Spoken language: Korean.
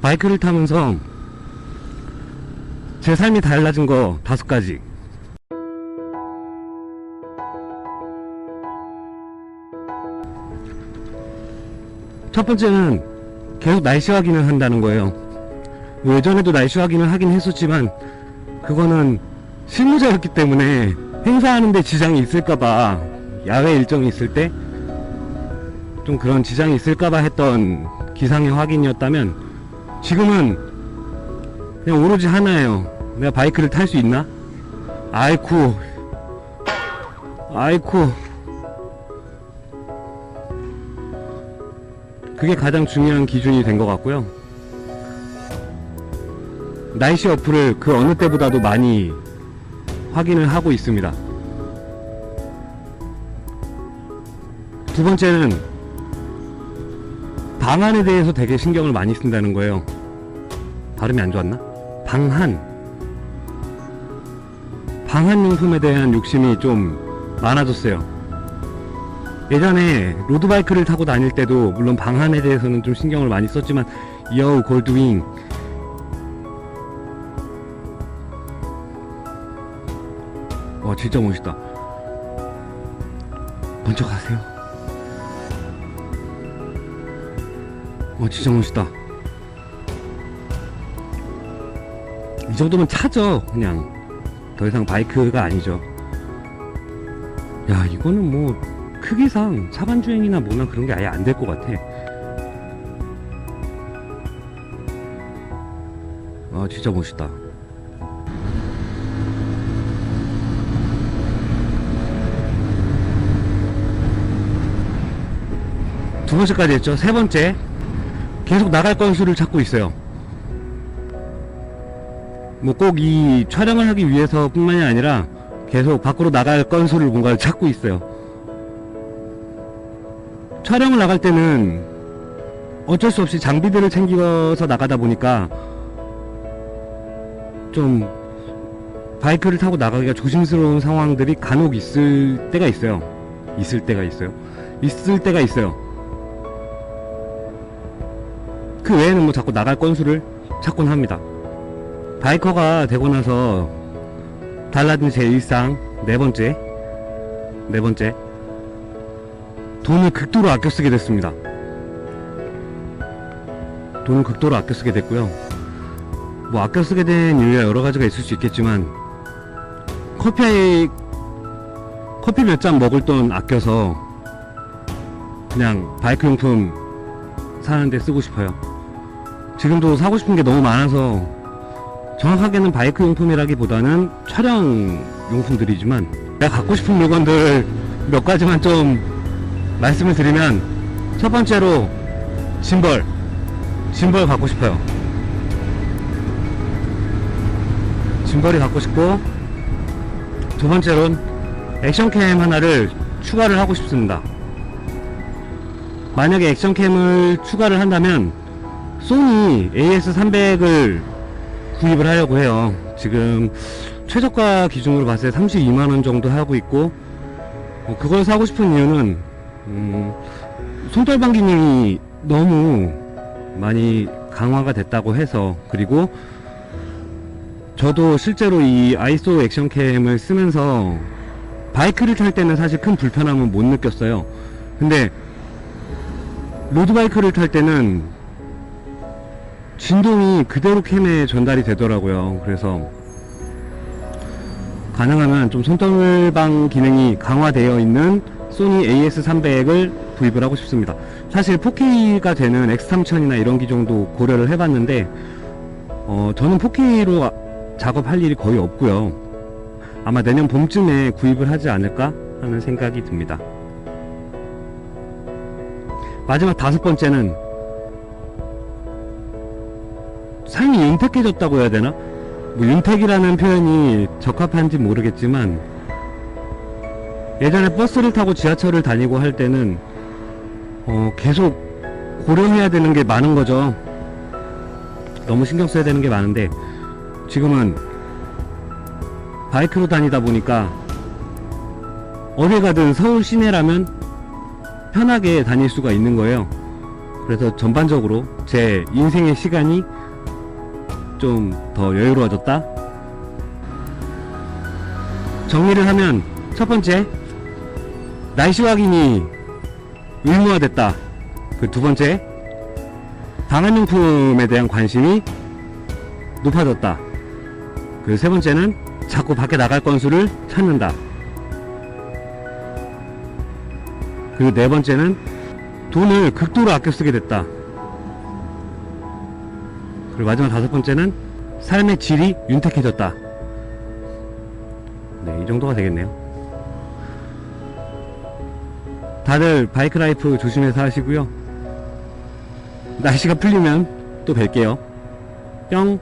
바이크를 타면서 제 삶이 달라진 거 5가지. 첫 번째는 계속 날씨 확인을 한다는 거예요. 예전에도 날씨 확인을 하긴 했었지만 그거는 실무자였기 때문에 행사하는데 지장이 있을까봐, 야외 일정이 있을 때 좀 그런 지장이 있을까봐 했던 기상의 확인이었다면, 지금은 그냥 오로지 하나예요. 내가 바이크를 탈 수 있나? 아이쿠 그게 가장 중요한 기준이 된 것 같고요. 날씨 어플을 그 어느 때보다도 많이 확인을 하고 있습니다. 두 번째는 방한에 대해서 되게 신경을 많이 쓴다는 거예요. 발음이 안 좋았나? 방한용품에 대한 욕심이 좀 많아졌어요. 예전에 로드바이크를 타고 다닐 때도 물론 방한에 대해서는 좀 신경을 많이 썼지만, 여우 골드윙, 와 진짜 멋있다. 먼저 가세요. 와 진짜 멋있다. 이 정도면 차죠. 그냥 더 이상 바이크가 아니죠. 야, 이거는 뭐 크기상 차간주행이나 뭐나 그런 게 아예 안 될 것 같아. 아 진짜 멋있다. 두 번째까지 했죠. 세 번째, 계속 나갈 건수를 찾고 있어요. 뭐 꼭 이 촬영을 하기 위해서 뿐만이 아니라 계속 밖으로 나갈 건수를 뭔가를 찾고 있어요. 촬영을 나갈 때는 어쩔 수 없이 장비들을 챙겨서 나가다 보니까 좀 바이크를 타고 나가기가 조심스러운 상황들이 간혹 있을 때가 있어요. 그 외에는 뭐 자꾸 나갈 건수를 찾곤 합니다. 바이커가 되고 나서 달라진 제 일상. 네 번째, 돈을 극도로 아껴 쓰게 됐습니다. 돈을 극도로 아껴 쓰게 됐고요. 뭐 아껴 쓰게 된 이유가 여러 가지가 있을 수 있겠지만, 커피 몇 잔 먹을 돈 아껴서 그냥 바이크 용품 사는데 쓰고 싶어요. 지금도 사고 싶은 게 너무 많아서, 정확하게는 바이크 용품이라기보다는 촬영 용품들이지만, 내가 갖고 싶은 물건들 몇 가지만 좀 말씀을 드리면, 첫 번째로 짐벌 갖고 싶어요. 짐벌이 갖고 싶고, 두 번째로는 액션캠 하나를 추가를 하고 싶습니다. 만약에 액션캠을 추가를 한다면 소니 AS300을 구입을 하려고 해요. 지금 최저가 기준으로 봤을 때 32만원 정도 하고 있고, 그걸 사고 싶은 이유는 손떨방 기능이 너무 많이 강화가 됐다고 해서, 그리고 저도 실제로 이 아이소 액션캠을 쓰면서 바이크를 탈 때는 사실 큰 불편함은 못 느꼈어요. 근데 로드바이크를 탈 때는 진동이 그대로 캠에 전달이 되더라고요. 그래서 가능하면 좀 손떨방 기능이 강화되어 있는 소니 AS300을 구입을 하고 싶습니다. 사실 4K가 되는 X3000이나 이런 기종도 고려를 해봤는데, 저는 4K로 작업할 일이 거의 없고요. 아마 내년 봄쯤에 구입을 하지 않을까 하는 생각이 듭니다. 마지막 5번째는 삶이 윤택해졌다고 해야 되나? 뭐 윤택이라는 표현이 적합한지 모르겠지만, 예전에 버스를 타고 지하철을 다니고 할 때는 계속 고려해야 되는 게 많은 거죠. 너무 신경 써야 되는 게 많은데, 지금은 바이크로 다니다 보니까 어딜 가든 서울 시내라면 편하게 다닐 수가 있는 거예요. 그래서 전반적으로 제 인생의 시간이 좀 더 여유로워졌다. 정리를 하면 첫 번째, 날씨 확인이 의무화됐다. 그 두 번째, 방한용품에 대한 관심이 높아졌다. 그 세 번째는 자꾸 밖에 나갈 건수를 찾는다. 그 네 번째는 돈을 극도로 아껴 쓰게 됐다. 그리고 마지막 다섯 번째는 삶의 질이 윤택해졌다. 네, 이 정도가 되겠네요. 다들 바이크 라이프 조심해서 하시고요. 날씨가 풀리면 또 뵐게요. 뿅.